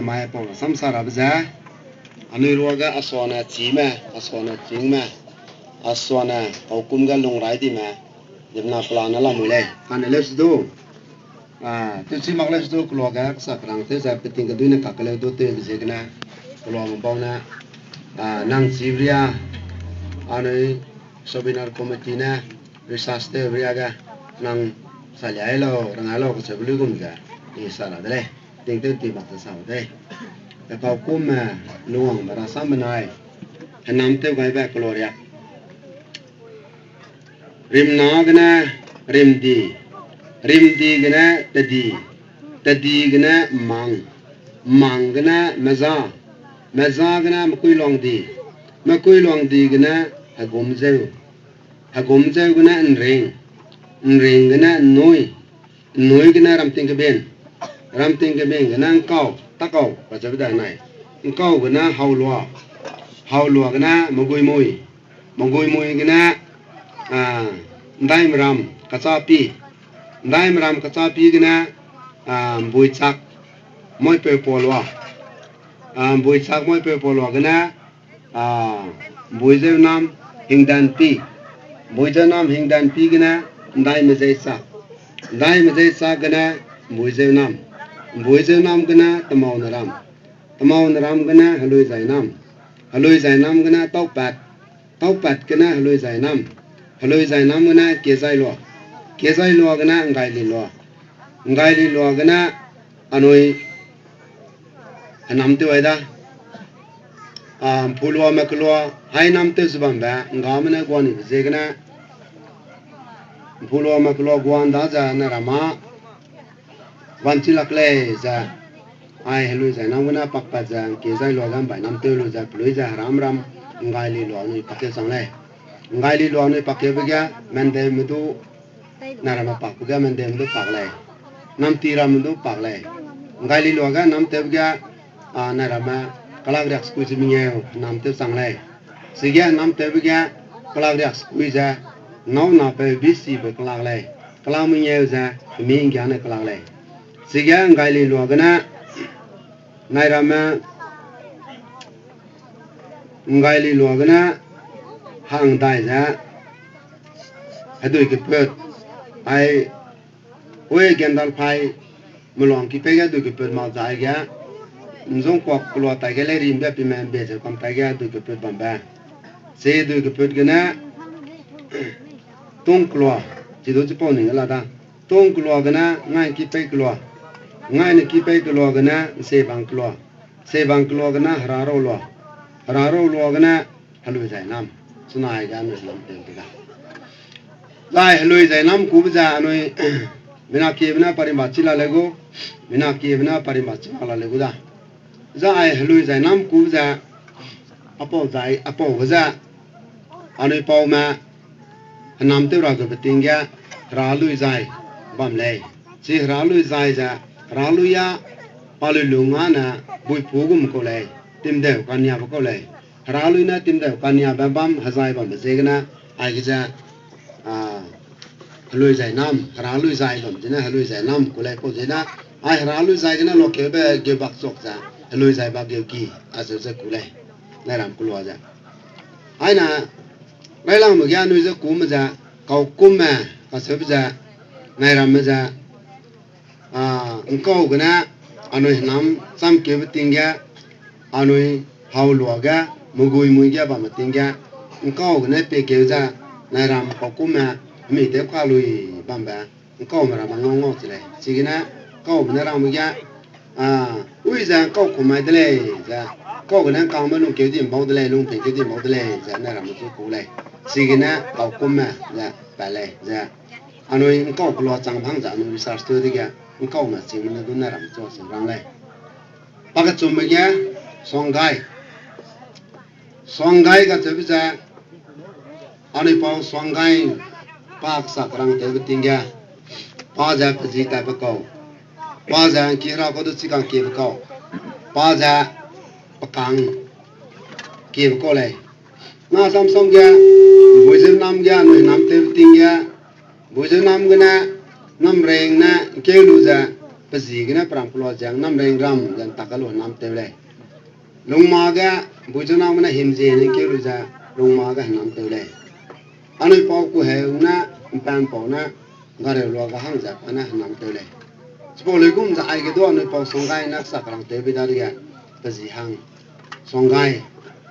mai po samsara bza anu ruaga aswana chima aswana chingma aswana kaukum ga lungrai di ma jemna plana la mulai paneles do tu si makles do keluarga sakrang te sa peting ke dunia kakale do te bizegna keluarga bauna nang sibria anu sobinar komitina research te briaga nang salyalo rangalo ko sebulu gumga ni sala dele ting te ti bakta sa de ta kaukum lungwang rasam nai Hename te kaibe keluarga rimna gana rimdi gana tadi gana mang gana maza gana makui long di gana hagum zeu gana nring gana noi gana ramting keben gana kau takau baca beda nai kau gana haulua gana magui mui gana daim ram kacapi gana buicak moi pe polwa gana buizeu nam hingdan pi gana daim mezai sa gana buizeu nam gana tamau naram gana halui zai nam gana taupat gana halui zai nam gana kezai lo gana ngai li lo gana anoi Hename te waida pulwa maklwa hai nam te subamba ngamana gwani zegna pulwa maklwa gwanda za narama wanchi lakle za ai helu za nam gana pakpa za kezai lo gam bai nam te lo za ploi za ram ngai li lo ni pakke sangle ngai li lo ni pakke bega mende mudu narama pakga mende mudu paklai nam tira mudu paklai ngai li lo ga nam te bega narama kalagrak skuiz minyo nam te sanglai sigya nam te bega kalagrak skuiza nau na pe bisi be kalaglai kalam minyo za min gyane kalaglai sigya ngai li lo gana narama ngai li lo gana hang dai za hadui ke pet ai we gendal pai mulong ki pega du ke pet ma za ga nzong kwa klo ta ge le rim be pi men be je kam ta ga du ke pet bamba se du ke pet gana tong klo ji do ji po ni la da tong klo gana ngai ki pe klo ngai ni ki pe klo gana se bang klo gana hararo lo gana halu zai nam sunai ga mi lam te ga lai halu zai nam ku bza anoi bina ki bina parimachi la lego bina ki bina parimachi la lego da za ai halu zai nam ku bza apo ga anoi pau ma Hename te ra ga betingya ralu zai bam le si ralu zai za ralu ya palu lunga na bui pugum ko le timde kanya ko le ralu na timde kanya bam hazai bam zegna ai ga halui zai nam ralu zai bam jena halui zai nam ko le ko jena ai ralu zai gna lo ke be ge bak sok za halui zai ba ge ki aso se ku le na ram ku lo za ai na lai lang ma gya nu ze ku ma za kaukum ma ka se za na ram ma za ngkau gna anoi Hename sam ke betingya anoi hauluaga mugui ga ba matingya ngkau gna pe ke za na ram kaukum ma mi te kwa lui bamba ngkau ma ram ngong chile sigina kau na ram ga ui za kau ko mai de le za kau gna kang ma lu ke di mau de le lu pe ke di mau de le za na ram su ku le sigina kaukum ma za ba le za anoi ngkau ko lo chang phang za nu research to de ga ngkau ma ching na du na ram cho sing rang le pa ka chum ga songai ga che za anoi pau songai pak sakrang te betingya pa za pji ta ba ko pa za ki ra ko du chi kang ki ba ko pa za pakang ki ba ko le na sam ga buizem nam ga noi nam te betingya buizem nam gna nam reng na ke lu za bây giờ cái này pram kilo giang năm reng ram dan takalo nam teu le lung ma ga bu cho nam na him je ni kêu ra lung ma ga nam teu le anh bảo cô hệ na ban bảo na ngài lo ga hang ja ana nam teu le Sebab lekum za ai ke do anh bảo song gai na sa karang teu bi da ria bây giờ hang song gai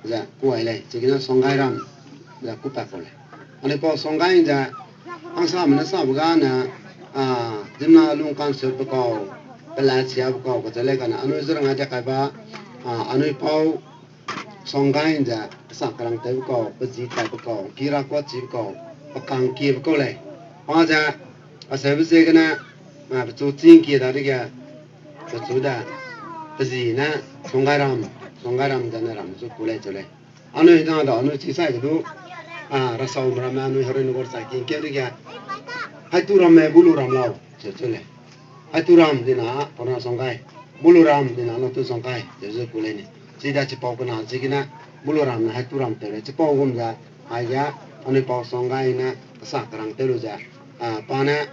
ja cô ai le chỉ cái song gai ram ja cô pa ko le anh bảo song gai ja ang sa mình sa bu ga na dim na lung kan se bu ko bela chia bu ko ko le ka na anu zura nga ja ka ba anh bảo song gai ja sa karang teu ko bây giờ ta bu ko kira ko chi ko pakang ki bu ko le ha ja asa bu se ka na mà chú chính kia đó cái chú đã cái gì nè song gai ram cho nên làm chú cule cho lên anh ấy đang đó anh ấy chỉ sai cái đó rasam mà anh ấy hỏi nó có sai kia cái hai tu ram này bulu ram lao cho lên hai tu ram thì na còn song gai bulu ram thì na nó tu song gai cho chú cule này chỉ đã chỉ bảo cái nào chỉ cái na bulu ram là hai tu ram tới chỉ bảo gồm ra ai ya anh ấy bảo song gai na sa karang tới rồi ra pana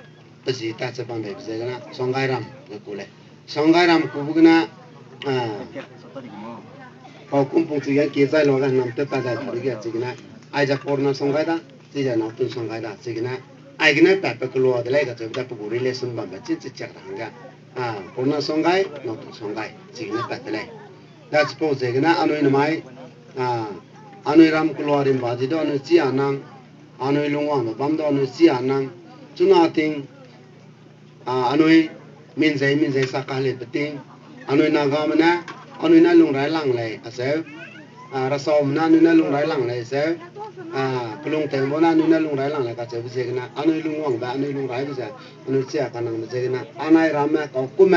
bây giờ ta sẽ bằng bếp giờ na song gai ram cái cú này song gai ram cú bữa na Kaukum pung tiga kia sai lo kan nam te pada jadi kia cina ai ja porna song gai da chỉ ja nam tu song gai da cina ai kena tak keluar dari kat sebab tu relation bang cik cik rangga porna song gai nam tu song gai cina tak dari dah suppose kena anu ini mai anu ram keluarin baju do anu cia nang anu lungwang bam do anu cia nang cuna ting anoi min zai sakale peting anoi naga mana anoi na lung rai lang lai asal rasam na anoi na lung rai lang lai asal pelung teng bona anoi na lung rai lang lai kaca bisa kena anoi lung wang ba anoi lung rai bisa anoi cia kanang bisa kena anai ramah kaukum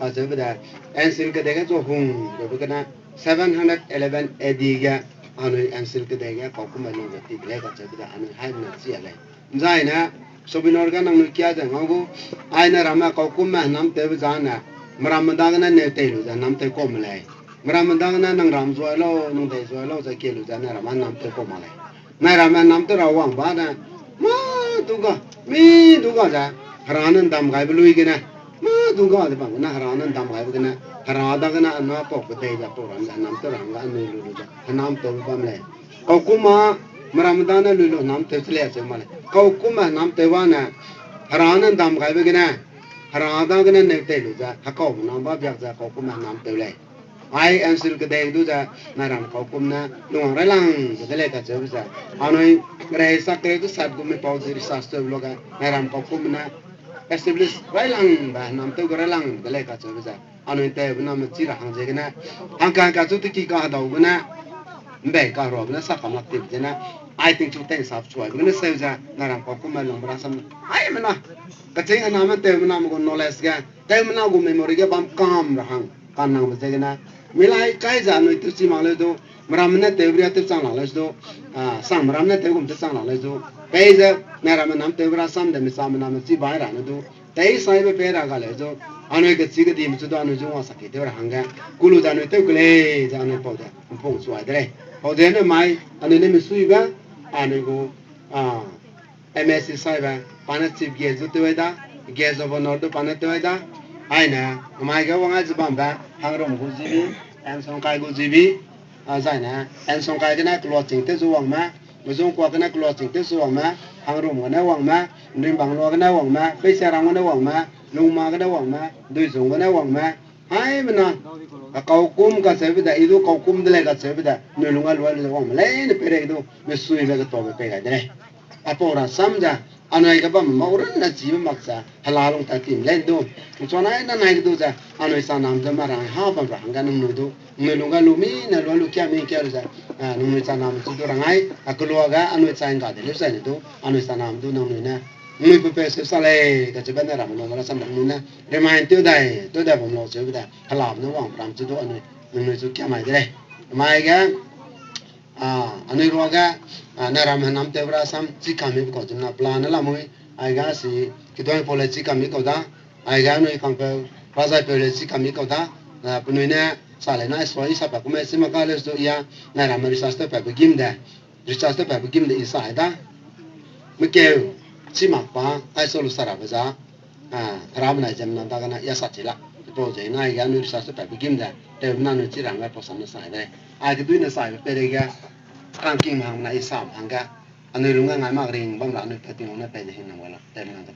kaca bisa ensil kedega tu hung jadi kena 711 ediga anoi ensil kedega kaukum lung beti lai kaca bisa anoi hai na cia lai zai na Sobinor kan nang kia jang aku, aina ramah kaukum nam teu jana, meramandang na ne teu jana nam teu kom lai, meramandang na nang ram zuai lo, nang teu zuai lo saya kelu jana ramah nam teu kom lai, na ramah nam teu rawang bana, ma tuga ja, haranan dam kai belui kena, ma tuga ada bang, na haranan dam kai kena, harada kena anu pok betei ja poran ja nam teu rangga anu lulu ja, nam teu kom lai, kaukum meramandang na lulu nam teu selesai semua lai. Kaukum nam tewana haranan dam kai begina harada gana ne telu ja hakau nam ba byak ja kaukum nam tele ai ansil ke dei du ja naram kaukum na nuang relang ke le ka je ja anoi rei sak ke sat gum pau ji research loga naram kaukum na establish relang ba nam te relang ke le ka je ja anoi te na ma ji ra hang je gana angka ka chu ti ka da gana mbe ka ro na sa kam la ti na I think chúng ta sắp chuối, cái này sao ra, là làm có cũng mà lòng rasam, ai mà na, cái chuyện anh làm thế mà làm con knowledge cái, thế mà làm con memory cái bám cam ra hàng, can năng bây giờ na, mình lại cái gì nói tôi chỉ mang lại đó, mà làm này thế bây giờ sang lại đó, sang mà làm này thế cũng sang lại đó, bây giờ này làm làm thế rasam để mình sang làm chỉ bài ra nó đó, thế sai về phải ra cái lại đó, anh ấy cái gì cái điểm chúng ta anh ấy dùng sao cái thế ra hàng cái, culu ra nói thế cái này, ra nói bảo đấy, phong chuối đấy, bảo đấy nó mai, anh ấy mình suy cái anh cô MSc sai ba panat chip gezo tueda gezo bonordo panat tueda ai na mai ga wanga jibam ba hangrom go jibi en song kai go jibi zai na en song kai na clothing te zuwang ma muzong kwa na clothing te zuwang ma hangrom ga na wang ma nim bang lo ga na wang ma pe sa rang ga na wang ma lung ma ga na wang ma dui zong ga na wang ma ai mana kaukum ka sebida itu kaukum dele ka sebida nulunga luar wang ma le ne pere itu mesui ga to be ga dele apa orang samja anai ka bam mauran na jiba maksa halalong ta tim len do chona na nai do ja anai sa nam ja marang ha bam rang ga nung do nulunga lumi na lu kya me kya ja nung sa nam tu rangai akluaga anai sa ga de le sa ne do anai sa nam do nang na người bề bề sẽ xa lệ cái chế bên này làm nó là sao làm nó để mà tiêu đầy bông lô chế bên đây làm nó vòng làm chế độ người chú kia mày đây mày cái anh ấy rồi cái nè làm năm tiêu ra sam chỉ cầm cái có chừng nào plan nó làm mới ai cái gì cái đoạn phô lệ chỉ cầm cái có đó ai cái nơi không phải bao giờ phô lệ chỉ cầm cái có đó là bên này sao lại nói xoay sao phải cũng mấy xem cái lời rồi ya nè làm mới sao phải bị kim đây sao phải bị kim đây sai đó mới kêu chỉ mặc ba ai solo sara bây giờ ram này chấm ta cái này ya sát chỉ là tôi thấy ngay cái nuôi sát sẽ phải bị kim ra đều nó nuôi chỉ rằng là có sẵn nó xài đây ai cái túi nó xài về đây cái ăn kim hàng này sắm hàng cái anh nuôi luôn ngay mà riêng băng lại nuôi phải tiếng nó phải hình nào vậy là tem nó tập